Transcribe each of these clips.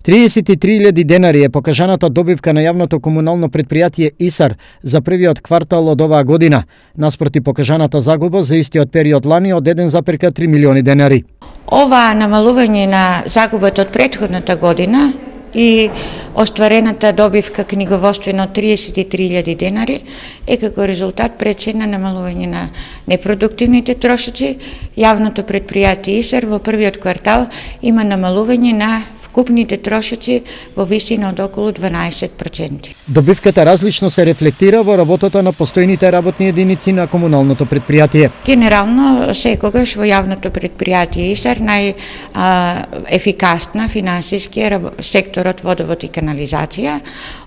33.000 денари е покажаната добивка на јавното комунално предпријатие ИСАР за првиот квартал од оваа година, наспроти покажаната загуба за истиот период лани од 1,3 милиони денари. Ова намалување на загубата од претходната година и остварената добивка книговодствено 33.000 денари е како резултат пречина намалување на непродуктивните трошоци. Јавното предпријатие ИСАР во првиот квартал има намалување на вкупните трошоци во висина од околу 12%. Добивката различно се рефлектира во работата на постојните работни единици на комуналното предпријатие. Генерално, секогаш во јавното предпријатие ИСАР најефикасна финансиски е секторот водовод и канализација.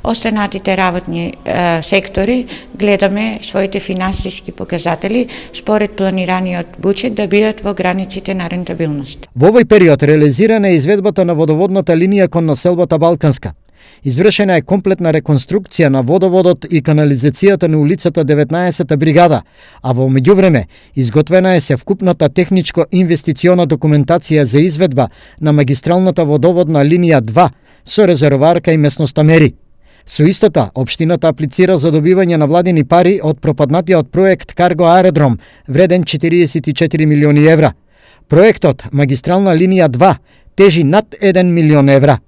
Останатите работни сектори гледаме своите финансиски показатели според планираниот буџет да бидат во границите на рентабилност. Во овој период реализирана е изведбата на водоводната линија кон населбата Балканска. Извршена е комплетна реконструкција на водоводот и канализацијата на улицата 19-та бригада, а во меѓувреме изготвена е севкупната техничко-инвестициона документација за изведба на магистралната водоводна линија 2 со резервоарка и местноста мери. Со истата, општината аплицира за добивање на владини пари од пропаднатиот проект Карго аеродром, вреден 44 милиони евра. Проектот Магистрална линија 2 тежи над 1 милион евра.